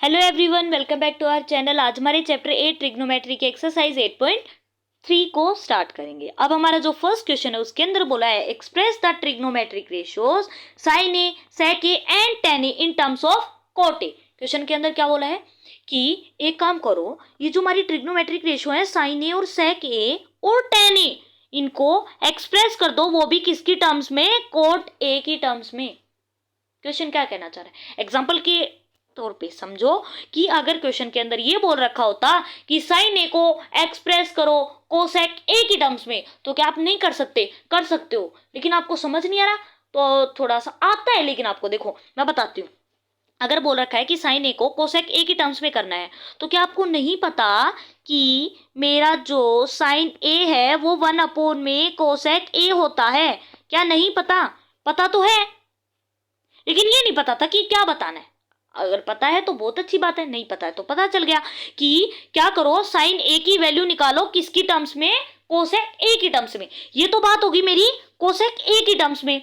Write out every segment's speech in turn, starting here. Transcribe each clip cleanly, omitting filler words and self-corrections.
Hello everyone, welcome back to our channel. आज हमारे chapter 8 trigonometry के एक्सरसाइज 8.3 को स्टार्ट करेंगे। अब हमारा जो फर्स्ट क्वेश्चन है उसके अंदर बोला है express the trigonometric ratios sine A, sec A and tan A in terms of cot A. Question के अंदर क्या बोला है कि एक काम करो, ये जो हमारी ट्रिग्नोमेट्रिक रेशियो है साइन ए और सेक ए और टेन ए, इनको एक्सप्रेस कर दो, वो भी किसकी टर्म्स में? कोट ए की टर्म्स में। क्वेश्चन क्या कहना चाह रहा है? एग्जाम्पल के तौर पे समझो कि अगर क्वेश्चन के अंदर ये बोल रखा होता कि साइन ए को एक्सप्रेस करो कोसेक ए की टर्म्स में, तो क्या आप नहीं कर सकते? कर सकते हो, लेकिन आपको समझ नहीं आ रहा तो थोड़ा सा आता है, लेकिन आपको देखो मैं बताती हूँ। अगर बोल रखा है कि साइन ए को कोसेक ए की टर्म्स में करना है, तो क्या आपको नहीं पता कि मेरा जो साइन ए है वो 1 में कोसेक ए होता है? क्या नहीं पता? पता तो है, लेकिन ये नहीं पता था कि क्या बताना है। अगर पता है तो बहुत अच्छी बात है, नहीं पता है तो पता चल गया कि क्या करो, साइन ए की वैल्यू निकालो किसकी टर्म्स में? कोसेक ए की टर्म्स में। ये तो बात होगी मेरी कोसेक ए की टर्म्स में,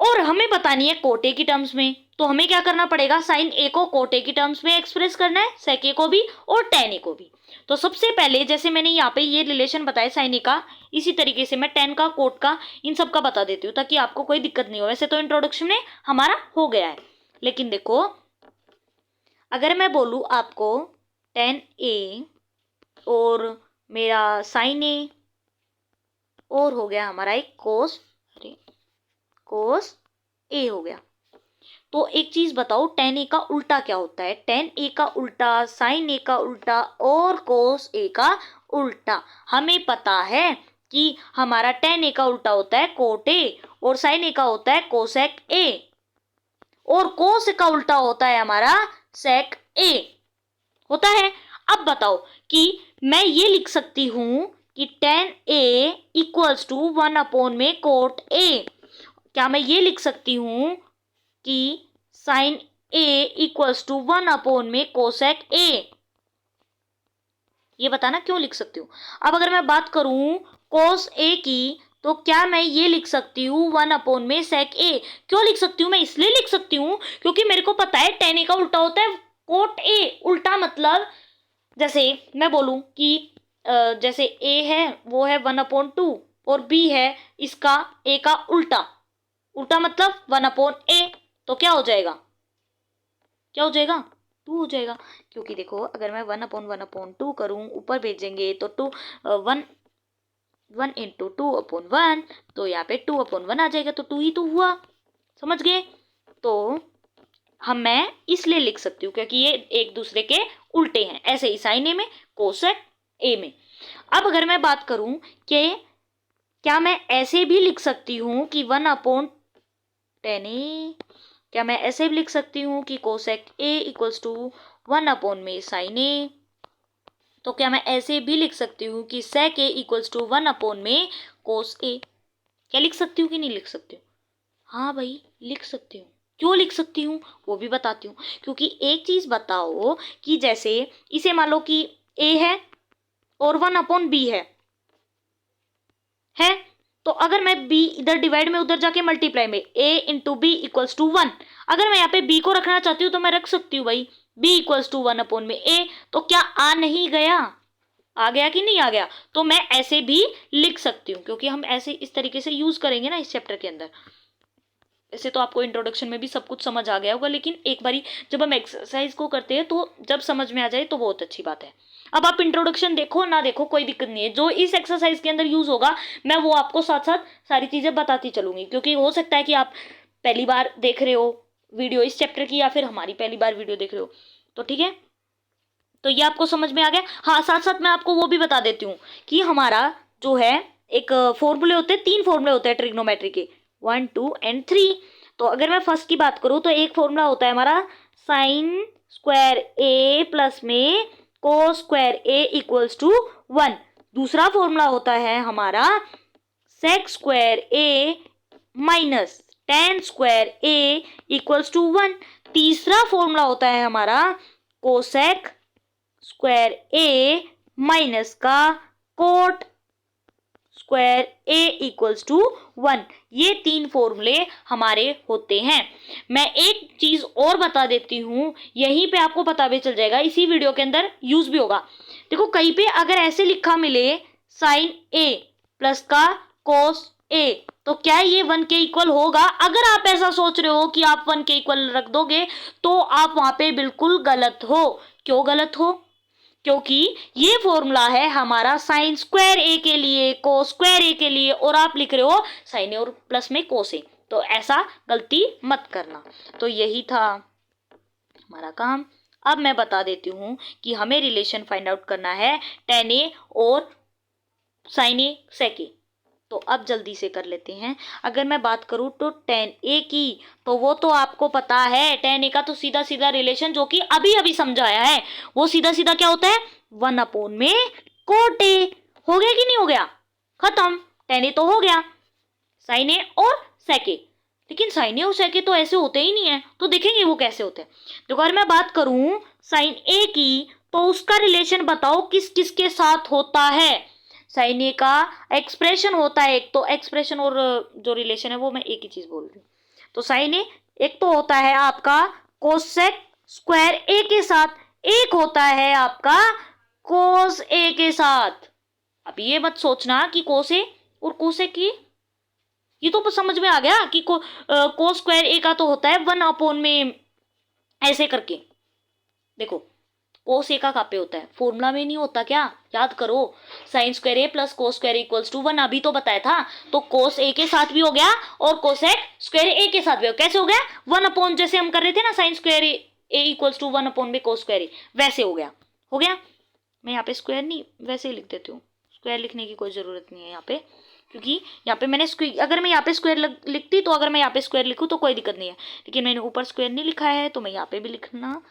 और हमें बतानी है कोट ए की टर्म्स में। तो हमें क्या करना पड़ेगा? साइन ए को कोट ए की टर्म्स में एक्सप्रेस करना है, सेक ए को भी और टेन ए को भी। तो सबसे पहले जैसे मैंने यहाँ पे ये रिलेशन बताया साइन ए का, इसी तरीके से मैं टेन का, कोट का, इन सब का बता देती हूँ ताकि आपको कोई दिक्कत नहीं हो। वैसे तो इंट्रोडक्शन में हमारा हो गया है, लेकिन देखो अगर मैं बोलूँ आपको टेन ए और मेरा साइन ए और हो गया हमारा एक कोस ए हो गया, तो एक चीज बताओ, टेन ए का उल्टा क्या होता है? टेन ए का उल्टा साइन ए का उल्टा और कोस ए का उल्टा। हमें पता है कि हमारा टेन ए का उल्टा होता है कोट ए और साइन ए का होता है कोसेक ए और कोस का उल्टा होता है हमारा सेक ए होता है। अब बताओ कि मैं ये लिख सकती हूं कि टेन ए इक्वल्स टू 1 में कोट ए। क्या मैं ये लिख सकती हूं कि साइन ए इक्वल्स टू 1 में कोसेक ए? ये बताना क्यों लिख सकती हूँ। अब अगर मैं बात करूं कोस ए की, तो क्या मैं ये लिख सकती हूँ 1 में सेक ए? क्यों लिख सकती हूँ? मैं इसलिए लिख सकती हूँ क्योंकि मेरे को पता है टेन ए का उल्टा होता है कोट ए। उल्टा मतलब जैसे मैं बोलूं कि जैसे ए है वो है 1/2 और बी है इसका ए का उल्टा। उल्टा मतलब 1/a, तो क्या हो जाएगा? क्या हो जाएगा? 2 हो जाएगा। क्योंकि देखो अगर मैं 1/1/2 करूं, ऊपर भेजेंगे तो 2 1 इंटू 2/1, तो यहाँ पे 2/1 आ जाएगा, तो 2 ही तो हुआ। समझ गए? तो मैं इसलिए लिख सकती हूँ क्योंकि ये एक दूसरे के उल्टे हैं। ऐसे ही साइन ए में, कोसेक ए में। अब अगर मैं बात करूं कि क्या मैं ऐसे भी लिख सकती हूँ कि 1/10 ए, क्या मैं ऐसे भी लिख सकती हूँ कि कोसेक ए इक्वल्स टू 1 में साइन ए? तो क्या मैं ऐसे भी लिख सकती हूँ कि सेक ए इक्वल्स टू 1 में कोस ए? क्या लिख सकती हूँ कि नहीं लिख सकती हूँ? हाँ भाई, लिख सकती हूँ। क्यों लिख सकती हूँ वो भी बताती हूँ। क्योंकि एक चीज बताओ कि जैसे इसे मान लो कि ए है और 1/b है, तो अगर मैं b इधर डिवाइड में उधर जाके मल्टीप्लाई में a into B equals to 1, अगर मैं यहाँ पे b को रखना चाहती हूँ तो मैं रख सकती हूँ भाई b इक्वल्स टू 1 में a। तो क्या आ नहीं गया? आ गया कि नहीं आ गया? तो मैं ऐसे भी लिख सकती हूँ क्योंकि हम ऐसे इस तरीके से यूज करेंगे ना इस चैप्टर के अंदर। ऐसे तो आपको इंट्रोडक्शन में भी सब कुछ समझ आ गया होगा, लेकिन एक बारी जब हम एक्सरसाइज को करते हैं तो जब समझ में आ जाए तो बहुत अच्छी बात है। अब आप इंट्रोडक्शन देखो ना देखो कोई दिक्कत नहीं है, जो इस एक्सरसाइज के अंदर यूज होगा मैं वो आपको साथ साथ सारी चीजें बताती चलूंगी। क्योंकि हो सकता है कि आप पहली बार देख रहे हो वीडियो इस चैप्टर की, या फिर हमारी पहली बार वीडियो देख रहे हो, तो ठीक है। तो ये आपको समझ में आ गया। हाँ, साथ साथ मैं आपको वो भी बता देती हूँ कि हमारा जो है एक फॉर्मूले होते हैं, 3 फॉर्मूले होते हैं ट्रिग्नोमेट्री के, 1 2 एंड 3। तो अगर मैं फर्स्ट की बात करूँ तो एक फॉर्मूला होता है हमारा साइन स्क्वायर ए प्लस में cos square A equals to 1। दूसरा फॉर्मूला होता है हमारा sec square A minus tan square A equals to 1। तीसरा फॉर्मूला होता है हमारा कोसेक स्क्वायर ए माइनस का cot square A equals to 1। ये 3 फॉर्मूले हमारे होते हैं। मैं एक चीज और बता देती हूँ, यहीं पे आपको पता भी चल जाएगा, इसी वीडियो के अंदर यूज भी होगा। देखो कहीं पे अगर ऐसे लिखा मिले साइन ए प्लस का कोस ए, तो क्या ये 1 के इक्वल होगा? अगर आप ऐसा सोच रहे हो कि आप 1 के इक्वल रख दोगे तो आप वहां पे बिल्कुल गलत हो। क्यों गलत हो? क्योंकि ये फॉर्मूला है हमारा साइन स्क्वायर ए के लिए, कोस स्क्वायर ए के लिए, और आप लिख रहे हो साइन ए और प्लस में कोस ए। तो ऐसा गलती मत करना। तो यही था हमारा काम। अब मैं बता देती हूँ कि हमें रिलेशन फाइंड आउट करना है tan ए और साइन ए सेक ए। तो अब जल्दी से कर लेते हैं। अगर मैं बात करूं तो tan ए की, तो वो तो आपको पता है, tan ए का तो सीधा सीधा रिलेशन जो कि अभी अभी समझाया है, वो सीधा सीधा क्या होता है? 1 अपॉन में कोट ए। हो गया कि नहीं हो गया? खत्म। tan ए तो हो गया, साइन ए और सेक ए। लेकिन साइन ए और सेक ए तो ऐसे होते ही नहीं है, तो देखेंगे वो कैसे होते हैं। देखो अगर मैं बात करूं साइन ए की, तो उसका रिलेशन बताओ किस किस के साथ होता है। साइन ए का एक्सप्रेशन होता है एक, तो एक्सप्रेशन और जो रिलेशन है वो मैं एक ही चीज बोल रही हूँ। तो साइन ए एक तो होता है आपका कोसेक स्क्वायर ए के साथ, एक होता है आपका कोस ए के साथ। अब ये मत सोचना कि कोस ए और कोसेक की, ये तो समझ में आ गया कि कोस स्क्वायर ए का तो होता है 1 अपॉन में ऐसे करके। देखो कोस ए का कहाँ पे होता है? फॉर्मूला में नहीं होता क्या? याद करो, sine square A plus cos square equals to 1 अभी तो बताया था। तो कोस ए के साथ भी हो गया और कोसेक स्क्वायर ए के साथ भी हो। कैसे हो गया? 1 अपॉन, जैसे हम कर रहे थे ना sine square A equals to 1 upon में कोस स्क्वायर ए, वैसे हो गया। हो गया। मैं यहाँ पे स्क्वायर नहीं, वैसे ही लिख देती हूँ, स्क्वायर लिखने की कोई जरूरत नहीं है यहाँ पे, क्योंकि यहाँ पे मैंने अगर मैं यहाँ पे स्क्वायर लिखती तो अगर मैं यहाँ पे स्क्वायर लिखूँ तो कोई दिक्कत नहीं है, लेकिन मैंने ऊपर स्क्वायर नहीं लिखा है तो मैं यहाँ पे भी लिखना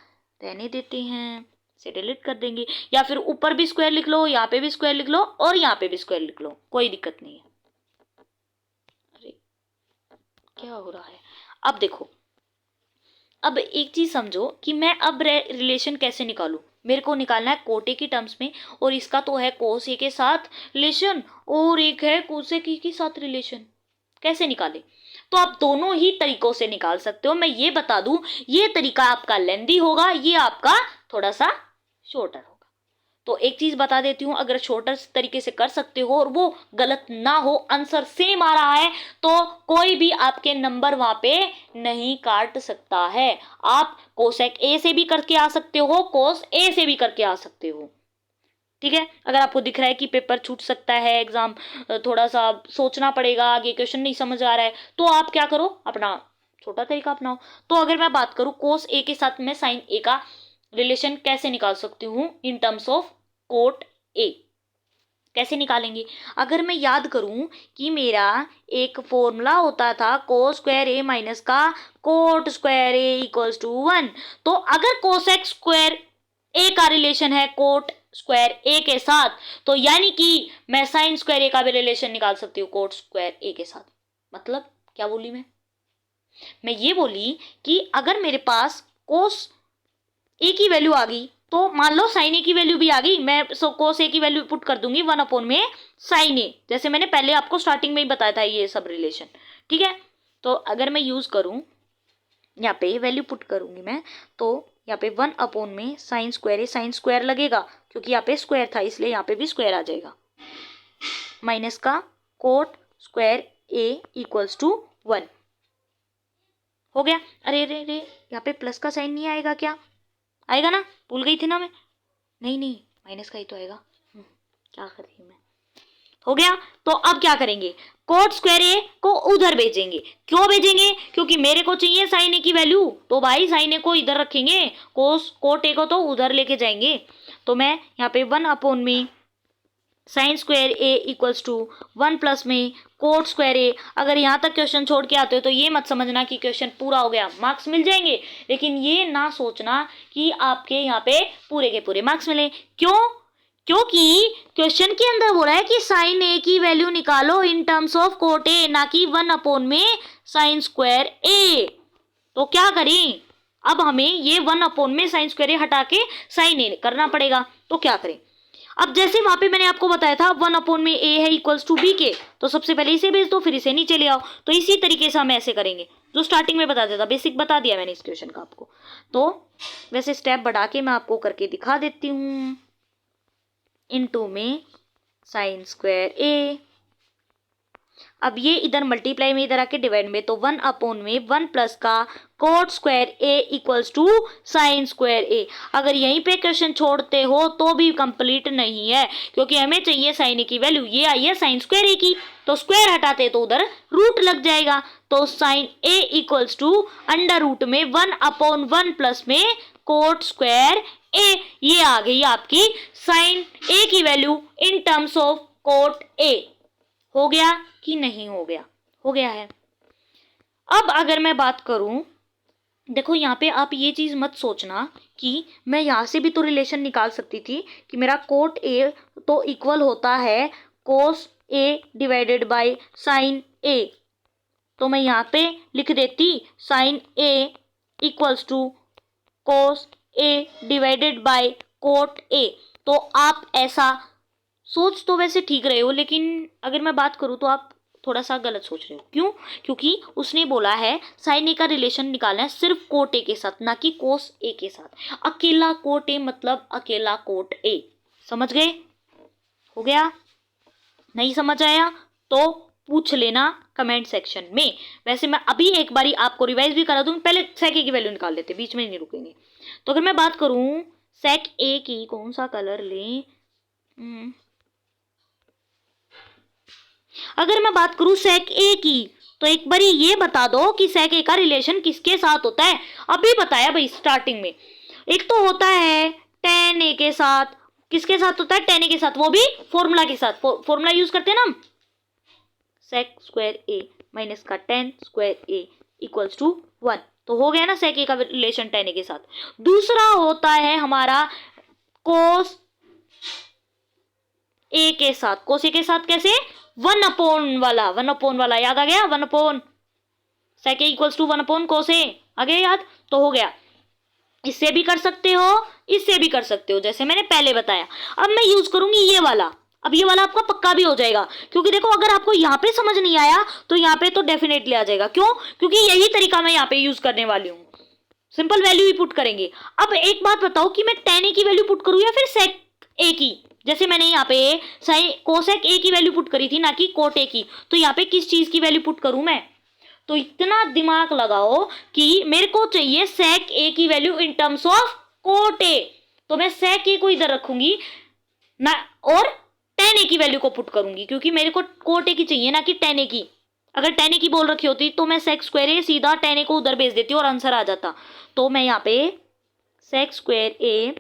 रहने देते हैं, से डिलीट कर देंगे। या फिर ऊपर भी स्क्वायर लिख लो, यहाँ पे भी स्क्वायर लिख लो और यहाँ पे भी स्क्वायर लिख लो, कोई दिक्कत नहीं है। अरे क्या हो रहा है? अब देखो, अब एक चीज समझो कि मैं अब रिलेशन कैसे निकालूं। मेरे को निकालना है कोट ए की टर्म्स में, और इसका तो है कोस ए के साथ रिलेशन और एक है कोसेक ए के साथ रिलेशन। कैसे निकाले? तो आप दोनों ही तरीकों से निकाल सकते हो। मैं ये बता दूं, ये तरीका आपका लेंदी होगा, ये आपका थोड़ा सा शॉर्टर होगा। तो एक चीज बता देती हूँ, अगर शॉर्टर तरीके से कर सकते हो और वो गलत ना हो, आंसर सेम आ रहा है, तो कोई भी आपके नंबर वहां पे नहीं काट सकता है। आप कोसेक ए से भी करके आ सकते हो, कोस ए से भी करके आ सकते हो। ठीक है? अगर आपको दिख रहा है कि पेपर छूट सकता है, एग्जाम थोड़ा सा सोचना पड़ेगा, आगे क्वेश्चन नहीं समझ आ रहा है, तो आप क्या करो, अपना छोटा तरीका अपनाओ। तो अगर मैं बात करूं कोस ए के साथ मैं साइन ए का रिलेशन कैसे निकाल सकती हूँ इन टर्म्स ऑफ कोट ए, कैसे निकालेंगे? अगर मैं याद करूं कि मेरा एक फॉर्मूला होता था कोस स्क्वायर ए माइनस का cot square A equals to 1, तो अगर कोसेक स्क्वायर ए का रिलेशन है कोट स्क्वायर ए के साथ, तो यानी कि मैं साइन स्क्वायर ए का भी रिलेशन निकाल सकती हूँ कोट स्क्वायर ए के साथ। मतलब क्या बोली मैं ये बोली कि अगर मेरे पास कोस ए की वैल्यू आ गई, तो मान लो साइन ए की वैल्यू भी आ गई, मैं कोस ए की वैल्यू पुट कर दूंगी 1 अपॉन में साइन ए, जैसे मैंने पहले आपको स्टार्टिंग में ही बताया था ये सब रिलेशन। ठीक है? तो अगर मैं यूज करूं, यहाँ पे वैल्यू पुट करूंगी मैं, तो यहाँ पे 1 अपॉन में साइन स्क्वायर ए, साइन स्क्वायर लगेगा क्योंकि यहाँ पे स्क्वायर था इसलिए यहाँ पे भी स्क्वायर आ जाएगा, माइनस का cot square A equals to 1। हो गया? अरे अरे अरे, यहाँ पे प्लस का साइन नहीं आएगा क्या? आएगा ना, भूल गई थी ना मैं। नहीं माइनस का ही तो आएगा। क्या कर रही हूँ मैं? हो गया। तो अब क्या करेंगे, कोट स्क्वायर ए को उधर भेजेंगे। क्यों भेजेंगे? क्योंकि मेरे को चाहिए साइन ए की वैल्यू, तो भाई साइन ए को इधर रखेंगे, कोट ए को तो उधर लेके जाएंगे। तो मैं यहाँ पे 1 अपॉन में sine square A equals to 1 plus में कोट स्क्वायर ए। अगर यहाँ तक क्वेश्चन छोड़ के आते हो तो ये मत समझना कि क्वेश्चन पूरा हो गया, मार्क्स मिल जाएंगे, लेकिन ये ना सोचना कि आपके यहाँ पे पूरे के पूरे मार्क्स मिले। क्यों? क्योंकि क्वेश्चन के अंदर बोला है कि साइन ए की वैल्यू निकालो इन टर्म्स ऑफ कोट ए, ना कि 1 अपॉन में साइन स्क्वायर ए। तो क्या करें, अब हमें ये 1 अपॉन में साइन स्क्वायर ए हटा के साइन ए करना पड़ेगा। तो क्या करें, अब जैसे वहां पे मैंने आपको बताया था 1/a है इक्वल्स टू b के, तो सबसे पहले इसे भेज दो, फिर इसे नीचे ले आओ। तो इसी तरीके से हम ऐसे करेंगे जो स्टार्टिंग में बता दिया था, बेसिक बता दिया मैंने इस क्वेश्चन का आपको। तो वैसे स्टेप बढ़ा के मैं आपको करके दिखा देती हूँ। इनटू में साइन स्क्वायर a, अब ये इधर मल्टीप्लाई में इधर आके डिवाइड में, तो 1/में 1 प्लस का cot square a equals to sine square a। अगर यहीं पे क्वेश्चन छोड़ते हो तो भी कंप्लीट नहीं है, क्योंकि हमें चाहिए साइन a की वैल्यू, ये आई है साइन स्क्वायर a की, तो स्क्वायर हटाते तो उधर रूट लग जाएगा। तो sine a equals to under root में 1/1 प्लस में कोट स्क्वायर a, ये आ गई आपकी साइन a की value in terms of cot a। हो गया कि नहीं हो गया? हो गया है। अब अगर मैं बात करूं, देखो यहाँ पे आप ये चीज मत सोचना कि मैं यहाँ से भी तो रिलेशन निकाल सकती थी कि मेरा कोट ए तो इक्वल होता है cos A divided by sine A, तो मैं यहाँ पे लिख देती sine A equals to cos A divided by cot A. तो आप ऐसा सोच तो वैसे ठीक रहे हो, लेकिन अगर मैं बात करूँ तो आप थोड़ा सा गलत सोच रहे हो। क्यों? क्योंकि उसने बोला है साइन ए का रिलेशन निकालना है सिर्फ कोट ए के साथ, ना कि कोस ए के साथ। अकेला कोट ए मतलब अकेला कोट ए। समझ गए? हो गया? नहीं समझ आया तो पूछ लेना कमेंट सेक्शन में। वैसे मैं अभी एक बारी आपको रिवाइज भी करा दूंगी, पहले सेक ए की वैल्यू निकाल लेते, बीच में नहीं रुकेंगे। तो अगर मैं बात करूं सेक ए की, कौन सा कलर लें, अगर मैं बात करूं सेक ए की, तो एक बारी ये बता दो कि सेक ए का रिलेशन किसके साथ होता है। अभी बताया भाई स्टार्टिंग में, एक तो होता है टेन ए के साथ। किसके साथ होता है? टेन ए के साथ, वो भी फॉर्मूला के साथ। फॉर्मूला यूज करते हैं ना हम, सेक स्क्वायर ए माइनस का tan square A equals to 1। तो हो गया ना सेक ए का रिलेशन टेन ए के साथ। दूसरा होता है हमारा कोस ए के साथ। कोस ए के साथ कैसे? 1/1 वाला याद आ गया? 1/, सेक ए इक्वल्स टू 1/, कोस ए आ गया याद? तो हो गया। इससे भी कर सकते हो, इससे भी कर सकते हो, जैसे मैंने पहले बताया। अब मैं यूज करूंगी ये वाला। अब ये वाला आपका पक्का भी हो जाएगा, क्योंकि देखो अगर आपको यहाँ पे समझ नहीं आया तो यहाँ पे तो डेफिनेटली आ जाएगा। क्यों? क्योंकि यही तरीका मैं यहाँ पे यूज करने वाली हूँ। सिंपल वैल्यू ही पुट करेंगे। अब एक बात बताओ कि मैं टेन ए की वैल्यू पुट करूँ या फिर सेक ए की? जैसे मैंने यहाँ पे साइन कोसेक ए की वैल्यू पुट करी थी, ना कि कोट ए की। तो यहाँ पे किस चीज की वैल्यू पुट करूं मैं? तो इतना दिमाग लगाओ कि मेरे को चाहिए सेक ए की value in terms of cot A, तो मैं सेक ए को इधर रखूंगी ना, और टेन ए की वैल्यू को पुट करूंगी, क्योंकि मेरे को कोट ए की चाहिए ना कि टेन ए की। अगर टेन ए की बोल रखी होती तो मैं सेक स्क्वायर ए सीधा टेन ए को उधर भेज देती और आंसर आ जाता। तो मैं यहाँ पे सेक स्क्वायर ए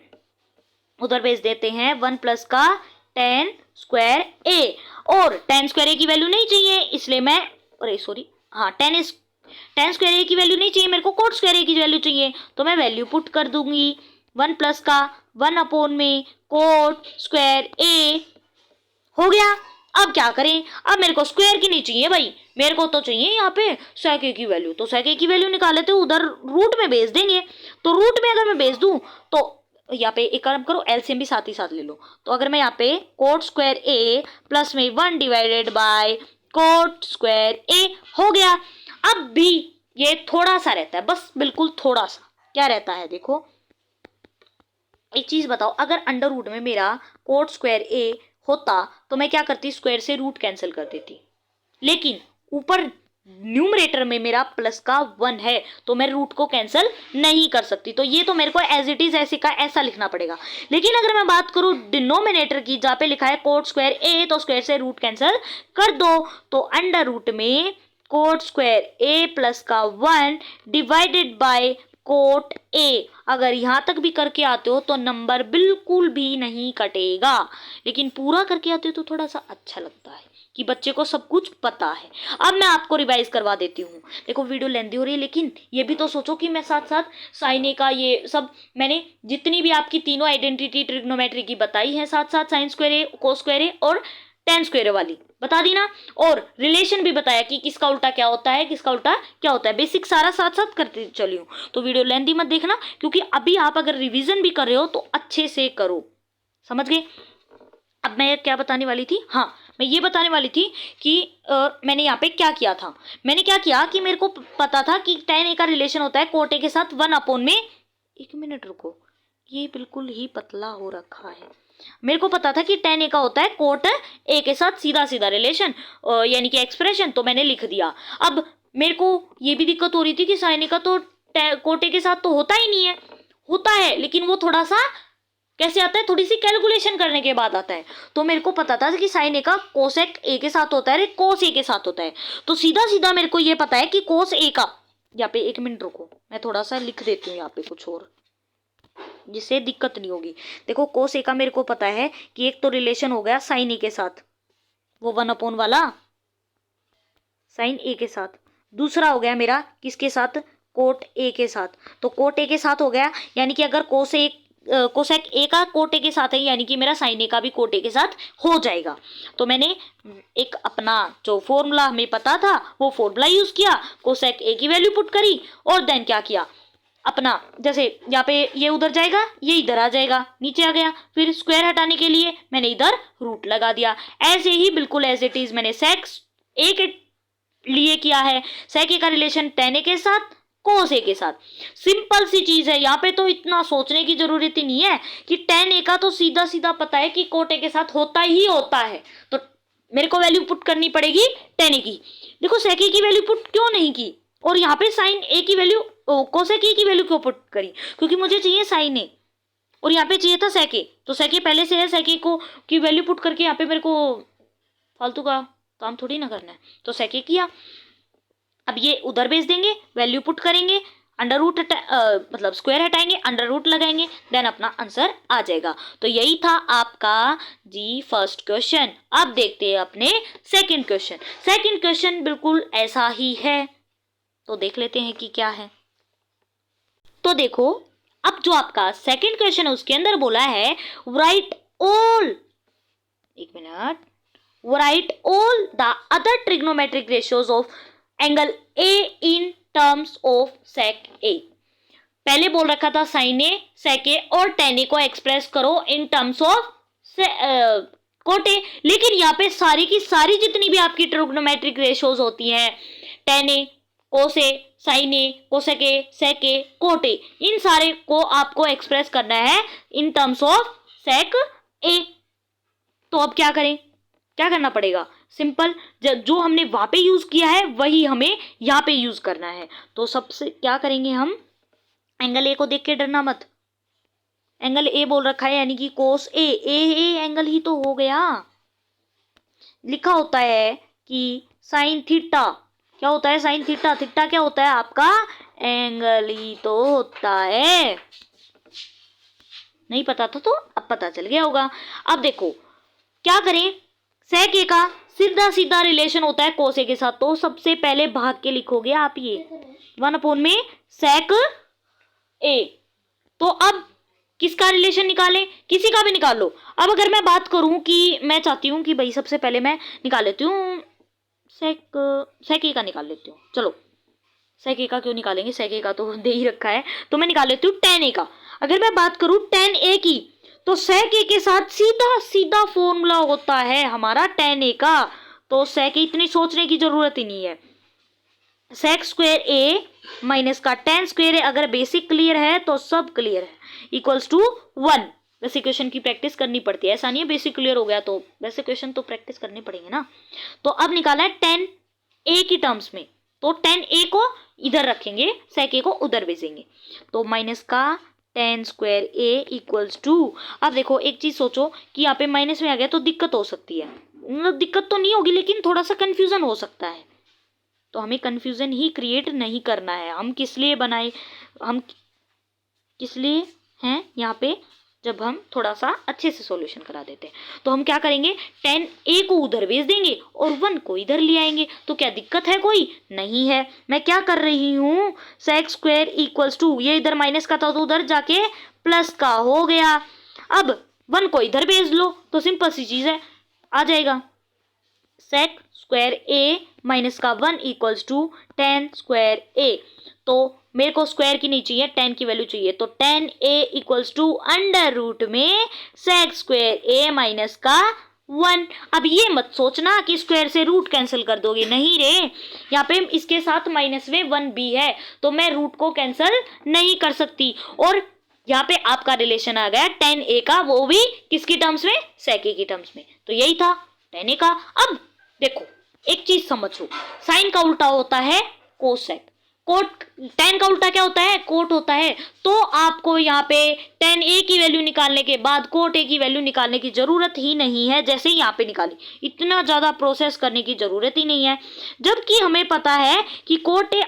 उधर भेज देते हैं 1 प्लस का टेन स्क्वायर ए, और टेन स्क्वायर ए की वैल्यू नहीं चाहिए, इसलिए मैं टेन स्क्वायर ए की वैल्यू नहीं चाहिए मेरे को, कोट स्क्वायर ए की वैल्यू चाहिए। तो मैं वैल्यू पुट कर दूंगी 1 प्लस का 1/, में कोट स्क्वायर ए। हो गया। अब क्या करें? अब मेरे को स्क्वायर की नहीं चाहिए भाई, मेरे को तो चाहिए यहाँ पे सेक ए की वैल्यू। तो सेक ए की वैल्यू निकाले तो उधर रूट में भेज देंगे। तो रूट में अगर मैं भेज दूं तो यहाँ पे एक काम करो, एलसीएम भी साथ ही साथ ले लो। तो अगर मैं यहाँ पे कोट स्क्वायर ए प्लस में 1 डिवाइडेड बाय कोट स्क्वायर ए, हो गया। अब भी ये थोड़ा सा रहता है, बस बिल्कुल थोड़ा सा। क्या रहता है? देखो एक चीज बताओ, अगर अंडर रूट में मेरा कोट स्क्वायर ए होता तो मैं क्या करती? स्क्वायर से रूट कैंसिल कर देती। लेकिन ऊपर न्यूमरेटर में मेरा प्लस का 1 है, तो मैं रूट को कैंसिल नहीं कर सकती। तो ये तो मेरे को एज इट इज ऐसे का ऐसा लिखना पड़ेगा। लेकिन अगर मैं बात करूं डिनोमिनेटर की, जहाँ पे लिखा है कोट स्क्वायर ए, तो स्क्वायर से रूट कैंसिल कर दो। तो अंडर रूट में कोट स्क्वायर ए प्लस का 1 डिवाइडेड बाय कोट ए। अगर यहाँ तक भी करके आते हो तो नंबर बिल्कुल भी नहीं कटेगा, लेकिन पूरा करके आते हो तो थोड़ा सा अच्छा लगता है कि बच्चे को सब कुछ पता है। अब मैं आपको रिवाइज करवा देती हूँ। देखो वीडियो लेंदी हो रही है, लेकिन ये भी तो सोचो कि मैं साथ साथ साइन ए का ये सब मैंने जितनी भी आपकी तीनों आइडेंटिटी ट्रिग्नोमेट्री की बताई है, साथ साथ साइन स्क्वायर ए, कोस स्क्वायर ए और टेन स्क्वायर वाली बता दी ना, और रिलेशन भी बताया कि किसका उल्टा क्या होता है, किसका उल्टा क्या होता है। बेसिक सारा साथ साथ करते चली हूँ। तो वीडियो लेंदी मत देखना, क्योंकि अभी आप अगर रिवीजन भी कर रहे हो तो अच्छे से करो। समझ गए? अब मैं क्या बताने वाली थी, हाँ मैं ये बताने वाली थी कि मैंने यहाँ पे क्या किया था। मैंने क्या किया कि मेरे को पता था कि tan a का रिलेशन होता है कोट a के साथ 1 में, एक मिनट रुको, ये बिल्कुल ही पतला हो रखा है। मेरे को पता था कि tan a का होता है कोट a के साथ सीधा सीधा रिलेशन, यानी कि एक्सप्रेशन, तो मैंने लिख दिया। अब मेरे को ये भी दिक्कत हो रही थी कि sin a का तो कोट a के साथ तो होता ही नहीं है, होता है लेकिन वो थोड़ा सा कैसे आता है, थोड़ी सी कैलकुलेशन करने के बाद आता है। तो मेरे को पता था कि साइन ए का कोसेक ए के साथ होता है, कोस ए के साथ होता है। तो सीधा सीधा मेरे को ये पता है कि कोस ए का, यहाँ पे एक मिनट रुको मैं थोड़ा सा लिख देती हूँ यहाँ पे कुछ और, जिससे दिक्कत नहीं होगी। देखो कोस ए का मेरे को पता है कि एक तो रिलेशन हो गया साइन ए के साथ, वो 1 वाला साइन ए के साथ, दूसरा हो गया मेरा किसके साथ, कोट ए के साथ। तो कोट ए के साथ हो गया, यानी कि अगर कोसेक ए का कोट ए के साथ है, यानी कि मेरा साइन ए का भी कोट ए के साथ हो जाएगा। तो मैंने एक अपना जो फॉर्मूला हमें पता था वो फॉर्मूला यूज किया, कोसेक ए की वैल्यू पुट करी और देन क्या किया, अपना जैसे यहाँ पे ये उधर जाएगा ये इधर आ जाएगा, नीचे आ गया, फिर स्क्वायर हटाने के लिए मैंने इधर रूट लगा दिया। ऐसे ही बिल्कुल एज इट इज मैंने सेक ए के लिए किया है, सेक ए का रिलेशन tan a के साथ कोस ए के साथ। सिंपल सी चीज है, यहाँ पे तो इतना सोचने की जरूरत ही नहीं है कि tan a का तो सीधा सीधा पता है कि कोट ए के साथ होता ही होता है, तो मेरे को वैल्यू पुट करनी पड़ेगी tan a की। देखो सेक ए की वैल्यू पुट क्यों नहीं की, और यहाँ पे साइन ए की वैल्यू कोसेक ए की वैल्यू क्यों पुट करी, क्योंकि मुझे चाहिए साइन ए और यहाँ पे चाहिए था सेक ए। तो सेक ए पहले से है, सेक ए को की वैल्यू पुट करके यहाँ पे मेरे को फालतू का काम थोड़ी ना करना है, तो सेक ए किया। अब ये उधर भेज देंगे, वैल्यू पुट करेंगे, अंडर रूट मतलब स्क्वायर हटाएंगे, अंडर रूट लगाएंगे, देन अपना आंसर आ जाएगा। तो यही था आपका जी फर्स्ट क्वेश्चन। अब देखते हैं अपने सेकंड क्वेश्चन। सेकंड क्वेश्चन बिल्कुल ऐसा ही है, तो देख लेते हैं कि क्या है। तो देखो अब जो आपका सेकंड क्वेश्चन है उसके अंदर बोला है राइट ऑल, एक minute, write all the other trigonometric ratios of angle A in terms of sec A। पहले बोल रखा था sin A, sec A और tan A को एक्सप्रेस करो in terms of cot A, लेकिन यहाँ पे सारी की सारी जितनी भी आपकी ट्रिग्नोमेट्रिक रेशियोज होती हैं, tan A, cos A, sin A, cosec A, sec A, cot A, इन सारे को आपको एक्सप्रेस करना है in terms of sec A। तो अब क्या करें, क्या करना पड़ेगा, सिंपल जो हमने वहां पे यूज किया है वही हमें यहाँ पे यूज करना है। तो सबसे क्या करेंगे हम, एंगल ए को देख के डरना मत, एंगल ए बोल रखा है यानी कि कोस ए, ए एंगल ही तो हो गया। लिखा होता है कि साइन थीटा, क्या होता है साइन थीटा, थीटा क्या होता है आपका एंगल ही तो होता है। नहीं पता था तो अब पता चल गया होगा। अब देखो क्या करें, सेक ए का सीधा सीधा रिलेशन होता है कोस ए के साथ, तो सबसे पहले भाग के लिखोगे आप ये 1 में सेक ए। तो अब किसका रिलेशन निकालें, किसी का भी निकाल लो। अब अगर मैं बात करूं कि मैं चाहती हूं कि भाई सबसे पहले मैं निकाल लेती हूँ सेक ए का निकाल लेती हूँ, चलो सेक ए का क्यों निकालेंगे, सेक ए का तो दे ही रखा है, तो मैं निकाल लेती हूँ tan ए का। अगर मैं बात करूं tan ए की, तो सेक ए के साथ सीधा सीधा फॉर्मूला होता है हमारा tan ए का, तो सेक ए इतनी सोचने की जरूरत ही नहीं है। सेक स्क्वायर ए माइनस का tan स्क्वायर ए, अगर बेसिक क्लियर है तो सब क्लियर है, इक्वल्स टू 1। वैसे क्वेश्चन की प्रैक्टिस करनी पड़ती है, ऐसा नहीं है बेसिक क्लियर हो गया तो वैसे क्वेश्चन तो प्रैक्टिस करने पड़ेंगे ना। तो अब निकाला है tan ए की टर्म्स में, तो tan ए को इधर रखेंगे, सेक ए को उधर भेजेंगे, तो माइनस का tan square A equals to. अब देखो एक चीज सोचो कि यहाँ पे माइनस में आ गया तो दिक्कत हो सकती है, मतलब दिक्कत तो नहीं होगी लेकिन थोड़ा सा कंफ्यूजन हो सकता है, तो हमें कंफ्यूजन ही क्रिएट नहीं करना है। हम किस लिए बनाए, हम किस लिए हैं यहाँ पे, जब हम थोड़ा सा अच्छे से सॉल्यूशन करा देते हैं। तो हम क्या करेंगे, tan ए को उधर भेज देंगे और 1 को इधर ले आएंगे, तो क्या दिक्कत है, कोई नहीं है। मैं क्या कर रही हूँ, सेक स्क्वायर इक्वल्स टू, ये इधर माइनस का था तो उधर जाके प्लस का हो गया। अब 1 को इधर भेज लो तो सिंपल सी चीज है, आ जाएगा सेक स्क्वायर ए माइनस का 1 equals to tan square A. तो मेरे को स्क्वायर की नहीं चाहिए, tan की वैल्यू चाहिए। तो tan a equals to under root में sec स्क्वायर a माइनस का 1। अब ये मत सोचना कि स्क्वायर से रूट कैंसिल कर दोगे, नहीं रे, यहाँ पे इसके साथ माइनस में 1 भी है तो मैं रूट को कैंसिल नहीं कर सकती। और यहाँ पे आपका रिलेशन आ गया tan a का, वो भी किसकी टर्म्स में, sec a की टर्म्स में। तो यही था tan a का। अब देखो एक चीज समझो, साइन का उल्टा होता है कोसेक, कोट, tan का उल्टा क्या होता है, कोट होता है। तो आपको यहाँ पे tan a की वैल्यू निकालने के बाद कोट a की वैल्यू निकालने की जरूरत ही नहीं है, जैसे यहाँ पे निकाली, इतना ज्यादा प्रोसेस करने की जरूरत ही नहीं है। जबकि हमें पता है कि कोट a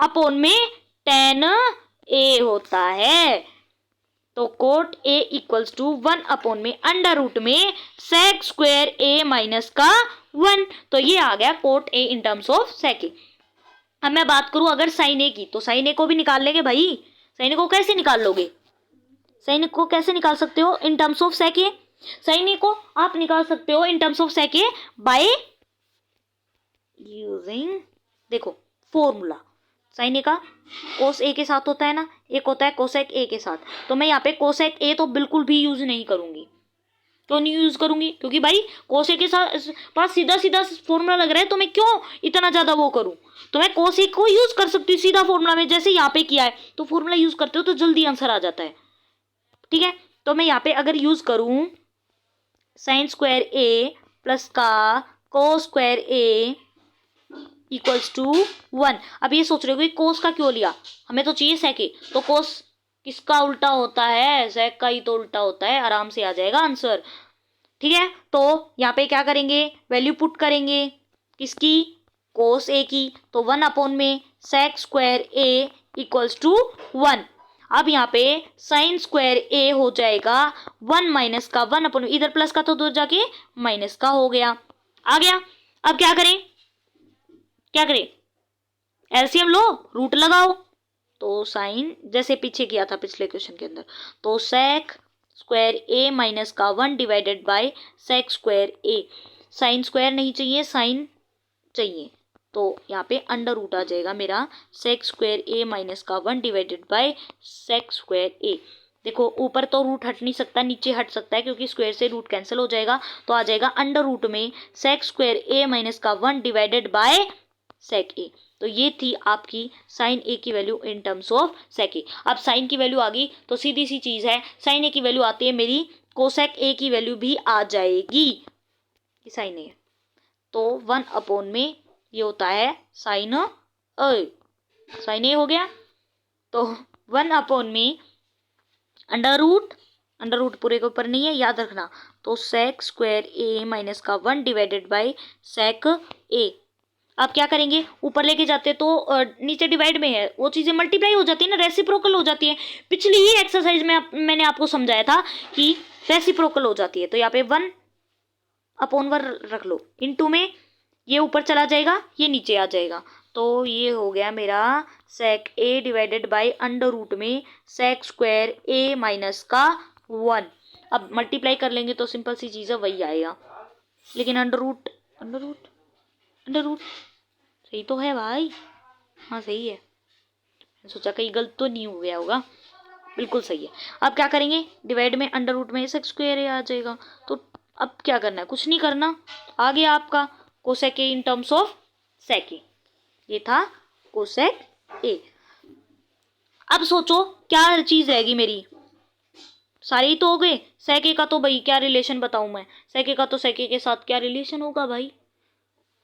1 में tan a होता है। तो कोट a इक्वल्स टू 1 में अंडर रूट में sec स्क्वायर a माइनस का 1। तो ये आ गया cot a in terms of sec a। अब मैं बात करूं अगर साइन ए की, तो साइन ए को भी निकाल लेंगे भाई। साइन ए को कैसे निकाल लोगे, साइन ए को कैसे निकाल सकते हो in terms of sec a। Sine A को आप निकाल सकते हो in terms of sec a by using, देखो फॉर्मूला, साइन ए का कोस ए के साथ होता है ना, एक होता है कोसेक ए के साथ। तो मैं यहाँ पे कोसेक ए तो बिल्कुल भी यूज नहीं करूंगी। क्यों नहीं यूज करूंगी, क्योंकि भाई कोस ए के साथ पास सीधा सीधा फॉर्मूला लग रहा है, तो मैं क्यों इतना ज्यादा वो करूं। तो मैं कोस ए को यूज कर सकती हूँ सीधा फॉर्मूला में, जैसे यहाँ पे किया है। तो फॉर्मूला यूज करते हो तो जल्दी आंसर आ जाता है, ठीक है। तो मैं यहाँ पे अगर यूज करूं साइन स्क्वायर ए प्लस का cos square A equals to 1। अब ये सोच रहे हो कि कोस का क्यों लिया, हमें तो चाहिए sec ए। तो कोस किसका उल्टा होता है, sec का ही तो उल्टा होता है, आराम से आ जाएगा आंसर, ठीक है। तो यहाँ पे क्या करेंगे, वैल्यू पुट करेंगे किसकी, कोस ए की। तो 1 में sec square A equals to 1। अब यहाँ पे साइन स्क्वायर ए हो जाएगा 1 माइनस का 1 इधर प्लस का तो दूर जाके माइनस का हो गया, आ गया। अब क्या करें, क्या करें, एलसीएम लो, रूट लगाओ। तो साइन जैसे पीछे किया था पिछले क्वेश्चन के अंदर, तो sec स्क्वायर a माइनस का 1 divided by sec square a। Sine square नहीं चाहिए, साइन चाहिए, तो यहाँ पे अंडर रूट आ जाएगा मेरा sec स्क्वायर a माइनस का 1 divided by sec square a। देखो ऊपर तो रूट हट नहीं सकता, नीचे हट सकता है, क्योंकि स्क्वायर से रूट कैंसिल हो जाएगा। तो आ जाएगा अंडर रूट में sec स्क्वायर a माइनस का 1 डिवाइडेड बाय sec a। तो ये थी आपकी साइन ए की value in terms of sec a। अब साइन की वैल्यू आ गई तो सीधी सी चीज है, साइन ए की वैल्यू आती है मेरी, कोसेक ए की वैल्यू भी आ जाएगी, साइन ए। तो 1 में ये होता है साइन ए, साइन ए हो गया। तो 1 में अंडर रूट पूरे के ऊपर नहीं है, याद रखना। तो sec स्क्वायर ए माइनस का 1 डिवाइडेड बाई sec ए। आप क्या करेंगे, ऊपर लेके जाते तो नीचे डिवाइड में है, वो चीजें मल्टीप्लाई हो जाती है ना, रेसिप्रोकल हो जाती है। पिछली ही एक्सरसाइज में मैंने आपको समझाया था कि रेसिप्रोकल हो जाती है। तो यहाँ पे 1/1 रख लो, इनटू में ये ऊपर चला जाएगा, ये नीचे आ जाएगा। तो ये हो गया मेरा sec a divided by under root में sec स्क्वायर a माइनस का 1। अब मल्टीप्लाई कर लेंगे तो सिंपल सी चीज़ है, वही आएगा। लेकिन अंडर रूट सही तो है भाई, हाँ सही है, सोचा कहीं गलत तो नहीं हो गया होगा, बिल्कुल सही है। अब क्या करेंगे, डिवाइड में अंडर रूट में sec स्क्वायर आ जाएगा। तो अब क्या करना है, कुछ नहीं करना, आ गया आपका cosec A in terms of sec ए। ये था कोसेक ए। अब सोचो क्या चीज रहेगी मेरी, सारे ही तो हो गए। sec ए का तो भाई क्या रिलेशन बताऊं मैं, sec ए का तो sec ए के साथ क्या रिलेशन होगा भाई,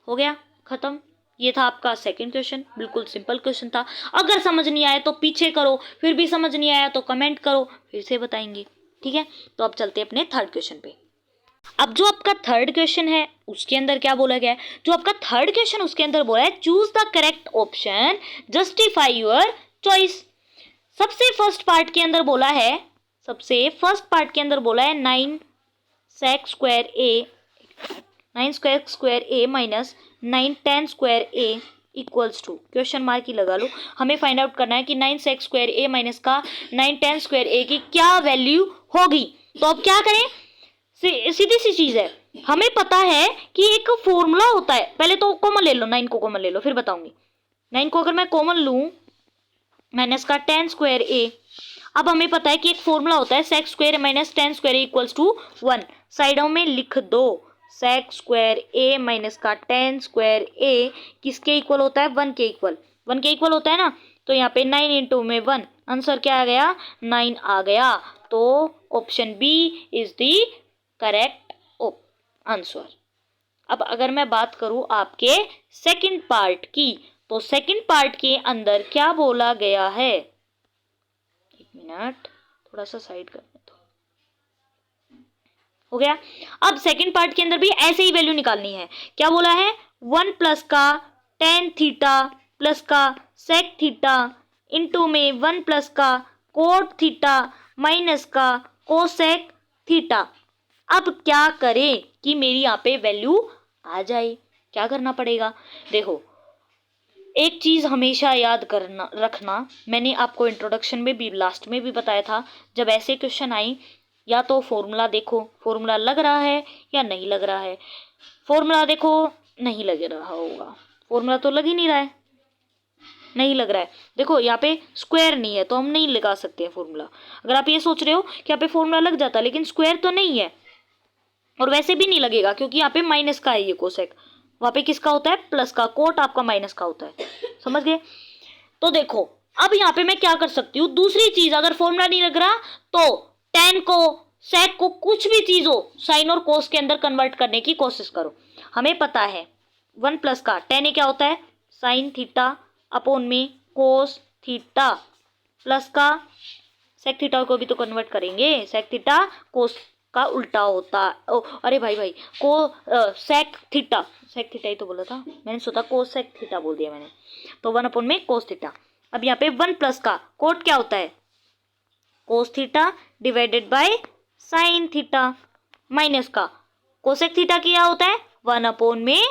हो गया खत्म। ये था आपका सेकंड क्वेश्चन, बिल्कुल सिंपल क्वेश्चन था। अगर समझ नहीं आया तो पीछे करो, फिर भी समझ नहीं आया तो कमेंट करो, फिर से बताएंगे, ठीक है। तो अब चलते हैं अपने थर्ड क्वेश्चन पे। अब जो आपका थर्ड क्वेश्चन है उसके अंदर क्या बोला गया है, जो आपका थर्ड क्वेश्चन उसके अंदर बोला है choose the correct option, justify your choice. सबसे फर्स्ट पार्ट के अंदर बोला है 9 sec square A minus 9 tan square A equals to, question mark ही लगा लो। हमें फाइंड आउट करना है कि 9 sec स्क्वायर ए माइनस का 9 tan स्क्वायर ए की क्या वैल्यू होगी। तो अब क्या करें, सीधी सी चीज है, हमें पता है कि एक फॉर्मूला होता है। पहले तो कॉमन ले लो, 9 को कॉमन ले लो, फिर बताऊंगी। 9 को अगर मैं कॉमन लूं, माइनस का टेन स्क्वायर ए। अब हमें पता है कि एक फॉर्मूला होता है sec square minus tan square equals to 1। साइडों में लिख दो सेक स्क्वायर ए माइनस का टेन स्क्वायर ए किसके इक्वल होता है, 1 के इक्वल। 1 के इक्वल होता है ना, तो यहाँ पे 9 इंटू में 1, आंसर क्या आ गया, 9 आ गया। तो option B is the correct answer. अब अगर मैं बात करूं आपके सेकंड पार्ट की, तो सेकंड पार्ट के अंदर क्या बोला गया है, एक मिनट थोड़ा सा साइड करने दो, हो गया। अब सेकंड पार्ट के अंदर भी ऐसे ही वैल्यू निकालनी है। क्या बोला है, 1 प्लस का टेन थीटा प्लस का सेक थीटा इंटू में 1 प्लस का कोट थीटा माइनस का कोसेक थीटा। अब क्या करें कि मेरी यहाँ पे वैल्यू आ जाए, क्या करना पड़ेगा, देखो एक चीज हमेशा याद करना रखना, मैंने आपको इंट्रोडक्शन में भी लास्ट में भी बताया था, जब ऐसे क्वेश्चन आई या तो फॉर्मूला देखो, फॉर्मूला लग रहा है या नहीं लग रहा है। फॉर्मूला देखो, नहीं लग रहा होगा, फॉर्मूला तो लग ही नहीं रहा है, नहीं लग रहा है। देखो यहाँ पे स्क्वायर नहीं है तो हम नहीं लगा सकते हैं फॉर्मूला। अगर आप ये सोच रहे हो कि यहाँ पे फॉर्मूला लग जाता लेकिन स्क्वायर तो नहीं है, और वैसे भी नहीं लगेगा क्योंकि यहाँ पे माइनस का है ये कोसेक, वहां पे किसका होता है, प्लस का, कोट आपका माइनस का होता है, समझ गए। तो देखो अब यहाँ पे मैं क्या कर सकती हूँ, दूसरी चीज, अगर फॉर्मूला नहीं लग रहा तो टेन को, सेक को, कुछ भी चीज हो साइन और कोस के अंदर कन्वर्ट करने की कोशिश करो। हमें पता है 1 प्लस का टेन क्या होता है, साइन थीटा अपॉन में कोस थीटा प्लस का सेक थीटा को भी तो कन्वर्ट करेंगे, सेक थीटा कोस का उल्टा होता, ओ अरे भाई को सेक थीटा ही तो बोला था मैंने, सोचा कोसेक थीटा बोल दिया मैंने, तो 1 अपॉन में कोस थीटा। अब यहाँ पे 1 प्लस का कोट क्या होता है, cos theta divided by sine theta minus का कोसेक थीटा क्या होता है, 1 अपॉन में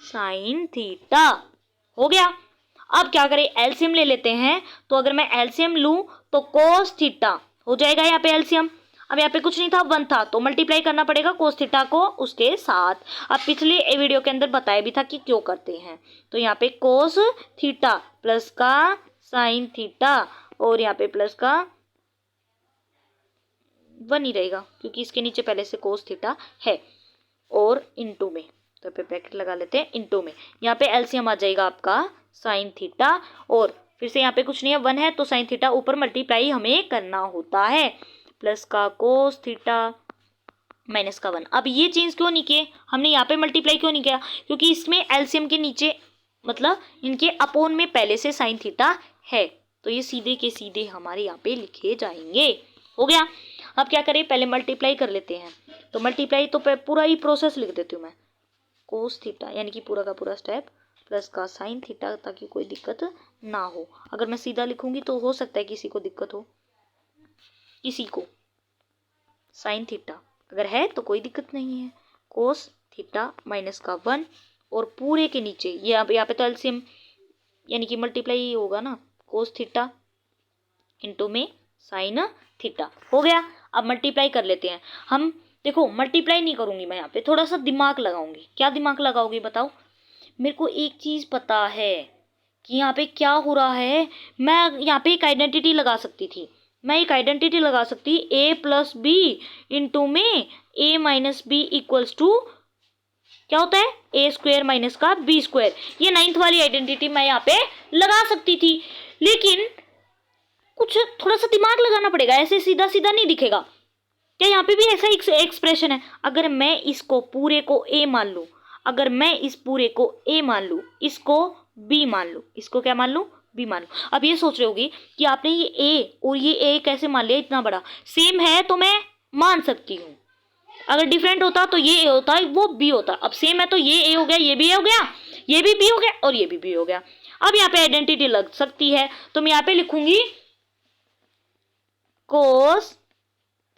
साइन थीटा, हो गया। अब क्या करें, एलसीएम ले लेते हैं, तो अगर मैं एलसीएम लूं तो कोस थीटा हो जाएगा यहाँ पे एलसीएम। अब यहाँ पे कुछ नहीं था, 1 था, तो मल्टीप्लाई करना पड़ेगा कोस थीटा को उसके साथ। अब पिछले वीडियो के अंदर बताया भी था कि क्यों करते हैं, तो यहाँ पे कोस थीटा प्लस का साइन थीटा और यहाँ पे प्लस का 1 ही रहेगा क्योंकि इसके नीचे पहले से कोस थीटा है, और इनटू में, तो पे ब्रैकेट लगा लेते हैं, इनटू में यहाँ पे एलसीएम आ जाएगा आपका साइन थीटा, और फिर से यहाँ पे कुछ नहीं है, 1 है तो साइन थीटा ऊपर मल्टीप्लाई हमें करना होता है, प्लस का कोस थीटा माइनस का 1। अब ये चेंज क्यों नहीं किए हमने, यहाँ पे मल्टीप्लाई क्यों नहीं किया, क्योंकि इसमें एलसीएम के नीचे मतलब इनके अपोन में पहले से साइन थीटा है, तो ये सीधे के सीधे हमारे यहाँ पे लिखे जाएंगे, हो गया। अब क्या करें, पहले मल्टीप्लाई कर लेते हैं, तो मल्टीप्लाई तो पूरा ही प्रोसेस लिख देती हूँ मैं, कोस थीटा यानी कि पूरा का पूरा स्टेप प्लस का साइन थीटा, ताकि कोई दिक्कत ना हो। अगर मैं सीधा लिखूंगी तो हो सकता है किसी को दिक्कत हो, किसी को साइन थीटा अगर है तो कोई दिक्कत नहीं है, कोस थीटा माइनस का 1 और पूरे के नीचे ये यहाँ पे तो एलसीएम यानी कि मल्टीप्लाई होगा ना, कोस थीटा इंटू में साइन थीटा, हो गया। अब मल्टीप्लाई कर लेते हैं हम, देखो मल्टीप्लाई नहीं करूंगी मैं, यहाँ पे थोड़ा सा दिमाग लगाऊंगी। क्या दिमाग लगाओगी बताओ, मेरे को एक चीज पता है कि यहाँ पे क्या हो रहा है, मैं यहाँ पे एक आइडेंटिटी लगा सकती थी, मैं एक आइडेंटिटी लगा सकती a प्लस बी इंटू में a minus B equals to क्या होता है, ए स्क्वायर माइनस का बी स्क्वायर। ये 9th वाली आइडेंटिटी मैं यहाँ पे लगा सकती थी, लेकिन कुछ थोड़ा सा दिमाग लगाना पड़ेगा, ऐसे सीधा सीधा नहीं दिखेगा। क्या यहाँ पे भी ऐसा एक्सप्रेशन है, अगर मैं इसको पूरे को a मान लूँ, अगर मैं इस पूरे को a मान लूँ, इसको b मान लूँ, इसको क्या मान लूँ, b मान लूँ। अब ये सोच रहे होगी कि आपने ये a और ये a कैसे मान लिया, इतना बड़ा सेम है तो मैं मान सकती हूँ, अगर डिफरेंट होता तो ये a होता वो b होता, अब सेम है तो ये a हो गया, ये भी a हो गया, ये भी b हो गया और ये भी b हो गया। अब यहाँ पे आइडेंटिटी लग सकती है, तो मैं यहाँ पे लिखूंगी कोस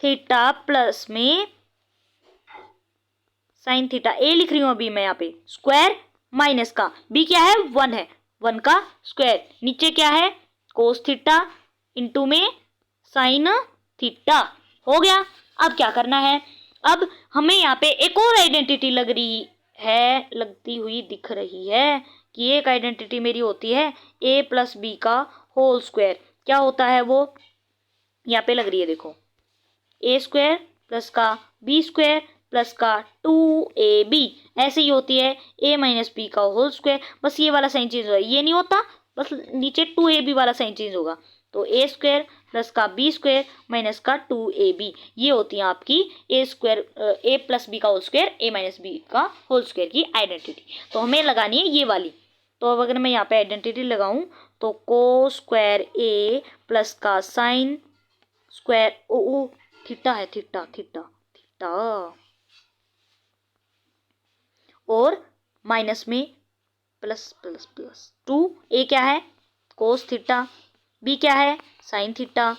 थीटा प्लस में साइन थीटा, ए लिख रही हूं अभी मैं यहाँ पे, स्क्वायर माइनस का b क्या है, 1 है, 1 का स्क्वायर, नीचे क्या है कोस थीटा इंटू में साइन थीटा, हो गया। अब क्या करना है, अब हमें यहाँ पे एक और आइडेंटिटी लग रही है, लगती हुई दिख रही है कि एक आइडेंटिटी मेरी होती है a प्लस बी का होल स्क्वायर क्या होता है वो, यहाँ पे लग रही है देखो, ए स्क्वायर प्लस का बी स्क्वायर प्लस का 2ab, ऐसे ही होती है a माइनस बी का होल स्क्वायर, बस ये वाला साइन चेंज होगा, ये नहीं होता, बस नीचे 2ab वाला साइन चेंज होगा। तो ए स्क्वायर प्लस का बी स्क्वायर माइनस का 2ab, ये होती है आपकी ए स्क्वायर ए प्लस बी का whole square A minus B का होल स्क्वायर की आइडेंटिटी। तो हमें लगानी है ये वाली। तो अब अगर मैं यहाँ पे आइडेंटिटी लगाऊं तो कोस स्क्वायर ए प्लस का साइन स्क्वायर ओ थीटा है, थीटा थीटा थीटा, और माइनस में प्लस प्लस प्लस 2, ए क्या है कोस थीटा, बी क्या है साइन थीटा,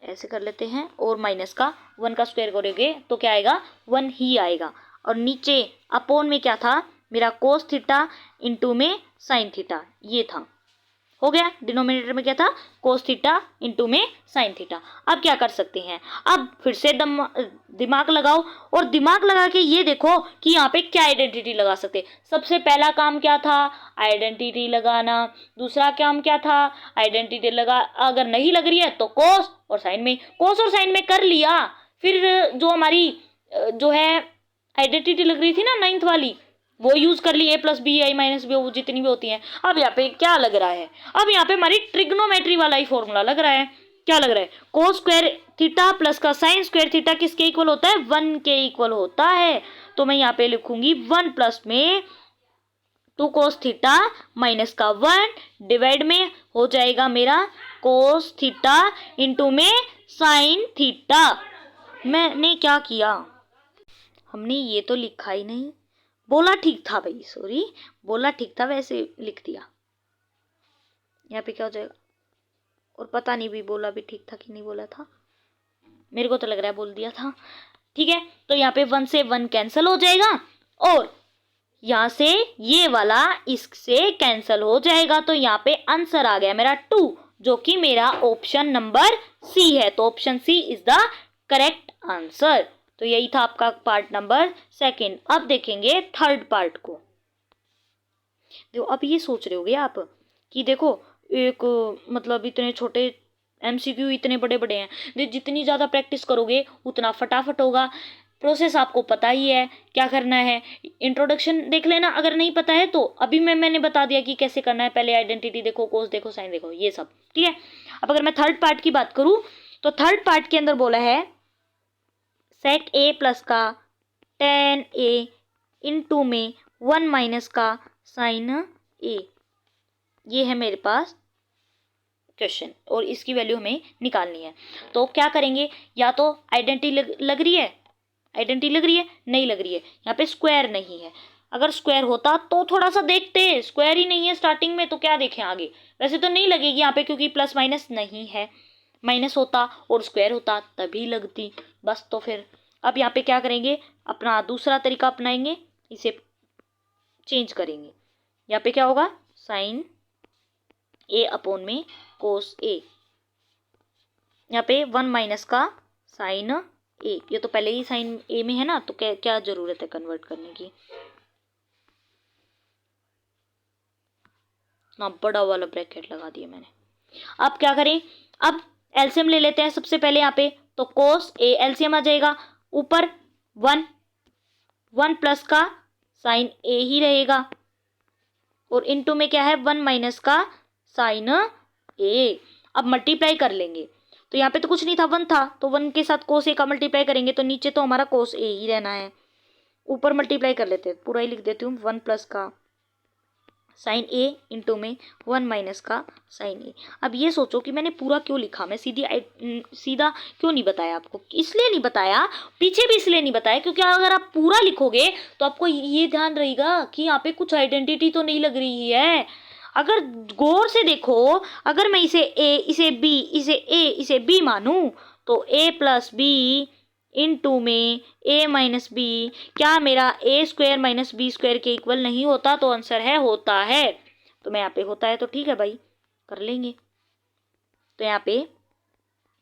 ऐसे कर लेते हैं, और माइनस का 1 का स्क्वायर करोगे तो क्या आएगा 1 ही आएगा, और नीचे अपोन में क्या था मेरा कोस थीटा इंटू में साइन थीटा, ये था, हो गया। डिनोमिनेटर में क्या था कोस थीटा इंटू में साइन थीटा। अब क्या कर सकते हैं, अब फिर से दिमाग लगाओ, और दिमाग लगा के ये देखो कि यहाँ पे क्या आइडेंटिटी लगा सकते हैं। सबसे पहला काम क्या था आइडेंटिटी लगाना, दूसरा काम क्या था आइडेंटिटी लगा, अगर नहीं लग रही है तो कोस और साइन में, कोस और साइन में कर लिया, फिर जो हमारी जो है आइडेंटिटी लग रही थी ना 9th वाली, वो यूज कर ली, A plus B I minus B, वो जितनी भी होती हैं। अब यहाँ पे क्या लग रहा है, अब यहाँ पे हमारी ट्रिग्नोमेट्री वाला ही फॉर्मूला लग रहा है। क्या लग रहा है कोस स्क्वायर थीटा प्लस का साइन स्क्वायर थीटा किसके इक्वल होता है 1 के इक्वल होता है। तो मैं यहाँ पे लिखूंगी 1 प्लस में 2 कोस थीटा माइनस का 1 डिवाइड में हो जाएगा मेरा कोस थीटा इंटू में साइन थीटा। मैंने क्या किया, हमने ये तो लिखा ही नहीं, बोला ठीक था भाई, सॉरी बोला ठीक था, वैसे लिख दिया। यहाँ पे क्या हो जाएगा, और पता नहीं भी बोला भी ठीक था कि नहीं बोला था, मेरे को तो लग रहा है बोल दिया था। ठीक है, तो यहाँ पे 1 से 1 कैंसिल हो जाएगा, और यहाँ से ये वाला इससे कैंसिल हो जाएगा, तो यहाँ पे आंसर आ गया मेरा 2, जो कि मेरा ऑप्शन नंबर सी है। तो option C is the correct answer. तो यही था आपका पार्ट नंबर 2। अब देखेंगे थर्ड पार्ट को। देखो अब ये सोच रहे होगे आप कि देखो एक मतलब इतने छोटे एमसीक्यू इतने बड़े बड़े हैं, जितनी ज़्यादा प्रैक्टिस करोगे उतना फटाफट होगा। प्रोसेस आपको पता ही है क्या करना है, इंट्रोडक्शन देख लेना अगर नहीं पता है तो, अभी मैंने बता दिया कि कैसे करना है। पहले आइडेंटिटी देखो, कोस देखो, साइन देखो, ये सब ठीक है। अब अगर मैं थर्ड पार्ट की बात करूँ तो थर्ड पार्ट के अंदर बोला है सेक ए प्लस का tan ए इंटू में 1 माइनस का साइन ए, ये है मेरे पास क्वेश्चन, और इसकी वैल्यू हमें निकालनी है। तो क्या करेंगे, या तो आइडेंटिटी लग रही है, आइडेंटिटी लग रही है, नहीं लग रही है, यहाँ पे स्क्वायर नहीं है। अगर स्क्वायर होता तो थोड़ा सा देखते, स्क्वायर ही नहीं है स्टार्टिंग में तो क्या देखें आगे। वैसे तो नहीं लगेगी यहाँ पे क्योंकि प्लस माइनस नहीं है, माइनस होता और स्क्वायर होता तभी लगती बस। तो फिर अब यहाँ पे क्या करेंगे, अपना दूसरा तरीका अपनाएंगे, इसे चेंज करेंगे। यहाँ पे क्या होगा साइन ए अपोन में कोस ए, यहाँ पे 1 माइनस का साइन ए, ये तो पहले ही साइन ए में है ना, तो क्या क्या जरूरत है कन्वर्ट करने की, ना बड़ा वाला ब्रैकेट लगा दिया मैंने। अब क्या करें, अब एलसीएम ले लेते हैं सबसे पहले यहाँ पे, तो कोस ए एलसीएम आ जाएगा, ऊपर 1 प्लस का साइन ए ही रहेगा, और इनटू में क्या है 1 माइनस का साइन ए। अब मल्टीप्लाई कर लेंगे, तो यहाँ पे तो कुछ नहीं था 1 था, तो 1 के साथ कोस ए का मल्टीप्लाई करेंगे तो नीचे तो हमारा कोस ए ही रहना है, ऊपर मल्टीप्लाई कर लेते हैं, पूरा ही लिख देती हूँ 1 प्लस का साइन ए इंटू में 1 माइनस का साइन ए। अब ये सोचो कि मैंने पूरा क्यों लिखा, मैं सीधा क्यों नहीं बताया आपको, इसलिए नहीं बताया, पीछे भी इसलिए नहीं बताया क्योंकि अगर आप पूरा लिखोगे तो आपको ये ध्यान रहेगा कि यहाँ पे कुछ आइडेंटिटी तो नहीं लग रही है। अगर गौर से देखो, अगर मैं इसे ए इसे बी इसे ए इसे बी मानूं तो ए प्लस बी इंटू में ए माइनस बी, क्या मेरा ए स्क्वायर माइनस बी स्क्वायर के इक्वल नहीं होता, तो आंसर है होता है। तो मैं यहाँ पे होता है तो ठीक है भाई कर लेंगे। तो यहाँ पे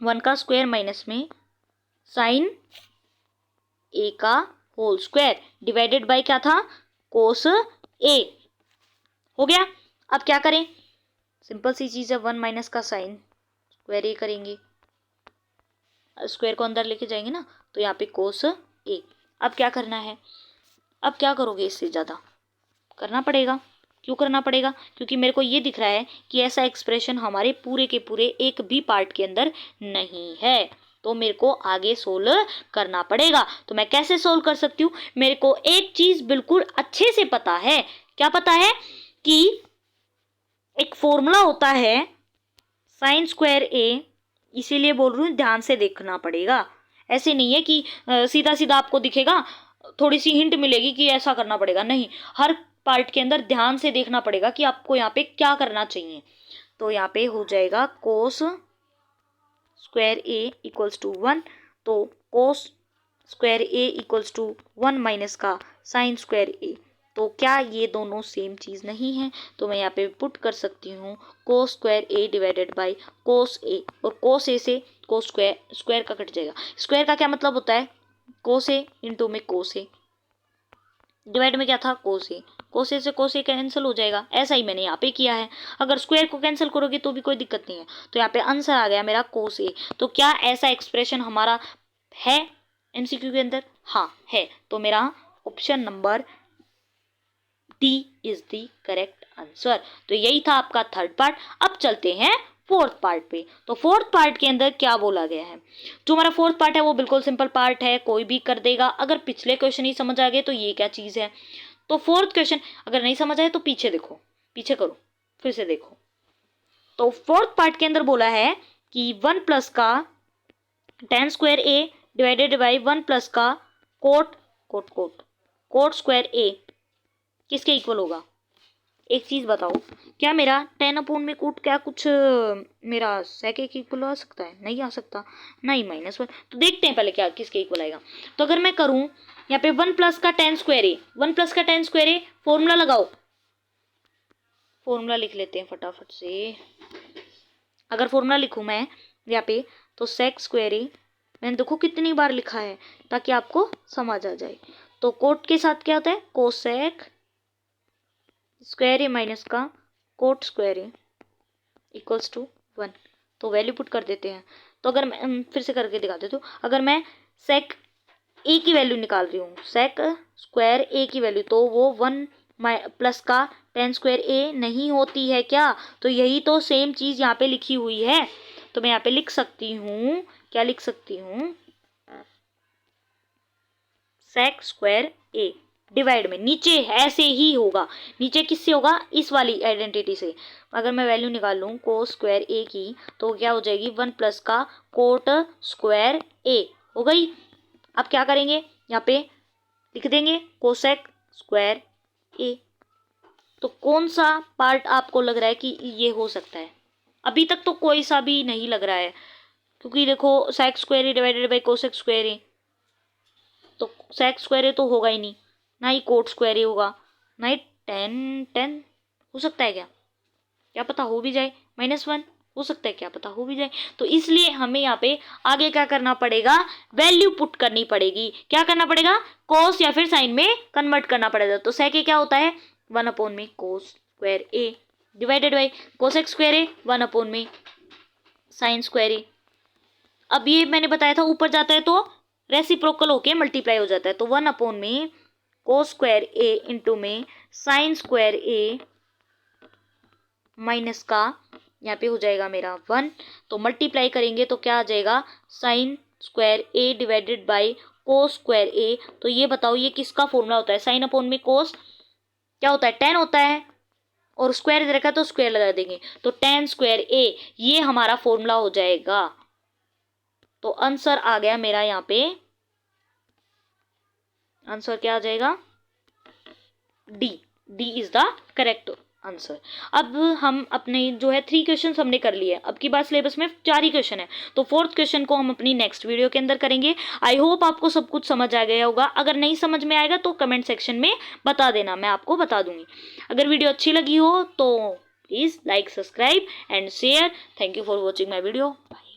1 का स्क्वायर माइनस में साइन ए का होल स्क्वायर डिवाइडेड बाय क्या था कोस ए, हो गया। अब क्या करें, सिंपल सी चीज़ है, 1 माइनस का साइन स्क्वायर ए करेंगे, स्क्वायर को अंदर लेके जाएंगे ना, तो यहाँ पे कोस ए। अब क्या करना है, अब क्या करोगे, इससे ज़्यादा करना पड़ेगा। क्यों करना पड़ेगा, क्योंकि मेरे को ये दिख रहा है कि ऐसा एक्सप्रेशन हमारे पूरे के पूरे एक भी पार्ट के अंदर नहीं है, तो मेरे को आगे सोल्व करना पड़ेगा। तो मैं कैसे सोल्व कर सकती हूँ, मेरे को एक चीज़ बिल्कुल अच्छे से पता है। क्या पता है, कि एक फॉर्मूला होता है साइन स्क्वायर ए, इसीलिए बोल रही हूँ ध्यान से देखना पड़ेगा। ऐसे नहीं है कि सीधा सीधा आपको दिखेगा, थोड़ी सी हिंट मिलेगी कि ऐसा करना पड़ेगा, नहीं, हर पार्ट के अंदर ध्यान से देखना पड़ेगा कि आपको यहाँ पे क्या करना चाहिए। तो यहाँ पे हो जाएगा cos square A equals to 1, तो cos square A equals to 1 minus का साइन स्क्वायर ए। तो क्या ये दोनों सेम चीज़ नहीं है, तो मैं यहाँ पे पुट कर सकती हूँ cos square A divided by cos A, और कोस ए से कोस स्क्वायर, स्क्वायर का कट जाएगा। स्क्वायर का क्या मतलब होता है, कोस ए इंटू में कोस ए, डिवाइड में क्या था कोस ए, कोस ए से कोस ए कैंसिल हो जाएगा। ऐसा ही मैंने यहाँ पे किया है। अगर स्क्वायर को कैंसिल करोगे तो भी कोई दिक्कत नहीं है। तो यहाँ पे आंसर आ गया मेरा कोस ए। तो क्या ऐसा एक्सप्रेशन हमारा है एमसीक्यू के अंदर, हाँ है। तो मेरा option number D is the correct answer. तो यही था आपका थर्ड पार्ट। अब चलते हैं फोर्थ पार्ट पे। तो फोर्थ पार्ट के अंदर क्या बोला गया है, जो हमारा फोर्थ पार्ट है वो बिल्कुल सिंपल पार्ट है, कोई भी कर देगा। अगर पिछले क्वेश्चन ही समझ आ गए तो ये क्या चीज़ है। तो फोर्थ क्वेश्चन अगर नहीं समझ आए तो पीछे देखो, पीछे करो, फिर से देखो। तो फोर्थ पार्ट के अंदर बोला है कि 1 प्लस का tan square A divided by 1 plus का कोट स्क्वायर ए किसके इक्वल होगा। एक चीज बताओ, क्या मेरा 10 अपॉन में कोट क्या कुछ मेरा सेक के इक्वल आ सकता है, नहीं आ सकता, नहीं -1। तो देखते हैं पहले क्या किसके इक्वल आएगा। तो अगर मैं करूं यहाँ पे 1 प्लस का tan स्क्वायर ए, 1 प्लस का tan स्क्वायर ए, फॉर्मूला लगाओ, फॉर्मूला लिख लेते हैं फटाफट से। अगर फॉर्मूला लिखूं मैं यहाँ पे, तो सेक स्क्वायर ए, मैंने देखो कितनी बार लिखा है ताकि आपको समझ आ जाए। तो कोट के साथ क्या होता है, कोसेक स्क्वायर ए माइनस का cot square A equals to 1। तो वैल्यू पुट कर देते हैं। तो अगर मैं फिर से करके दिखा देती हूँ, अगर मैं सेक ए की वैल्यू निकाल रही हूँ, सेक स्क्वायर ए की वैल्यू, तो वो 1 प्लस का tan स्क्वायर ए नहीं होती है क्या। तो यही तो सेम चीज़ यहाँ पे लिखी हुई है। तो मैं यहाँ पे लिख सकती हूँ, क्या लिख सकती हूँ, सेक स्क्वायर ए डिवाइड में, नीचे ऐसे ही होगा, नीचे किससे होगा, इस वाली आइडेंटिटी से। अगर मैं वैल्यू निकाल लूँ कोस स्क्वायर ए की, तो क्या हो जाएगी 1 प्लस का कोट स्क्वायर ए हो गई। अब क्या करेंगे, यहाँ पे लिख देंगे कोसेक स्क्वायर ए। तो कौन सा पार्ट आपको लग रहा है कि ये हो सकता है, अभी तक तो कोई सा भी नहीं लग रहा है, क्योंकि देखो sec square A divided by cosec square A, तो सेक स्क्वायर ए तो होगा ही नहीं, ना ही कोट स्क्वायर ए होगा, ना ही tan हो सकता है क्या, क्या पता हो भी जाए, -1 हो सकता है, क्या पता हो भी जाए। तो इसलिए हमें यहाँ पे आगे क्या करना पड़ेगा, वैल्यू पुट करनी पड़ेगी। क्या करना पड़ेगा, कोस या फिर साइन में कन्वर्ट करना पड़ेगा। तो सेक ए क्या होता है 1 अपॉन में cos square A divided by cosec square A 1 upon में साइन स्क्वायर ए। अब ये मैंने बताया था ऊपर जाता है तो रेसिप्रोकल होके मल्टीप्लाई हो जाता है। तो 1 अपॉन में कोस स्क्वायर ए इंटू में साइन स्क्वायर ए माइनस का यहाँ पे हो जाएगा मेरा 1। तो मल्टीप्लाई करेंगे तो क्या आ जाएगा, sine square A divided by cos square A. तो ये बताओ ये किसका फॉर्मूला होता है, साइन अपॉन में कोस क्या होता है, tan होता है, और स्क्वायर दे रखा है तो स्क्वायर लगा देंगे, तो tan स्क्वायर ए ये हमारा फॉर्मूला हो जाएगा। तो आंसर आ गया मेरा यहाँ पे, आंसर क्या आ जाएगा, D is the correct answer. अब हम अपने जो है 3 क्वेश्चन हमने कर लिए, अब की बार सिलेबस में 4 ही क्वेश्चन है। तो 4th क्वेश्चन को हम अपनी नेक्स्ट वीडियो के अंदर करेंगे। आई होप आपको सब कुछ समझ आ गया होगा। अगर नहीं समझ में आएगा तो कमेंट सेक्शन में बता देना, मैं आपको बता दूंगी। अगर वीडियो अच्छी लगी हो तो please like, subscribe and share. Thank you for watching my video. Bye.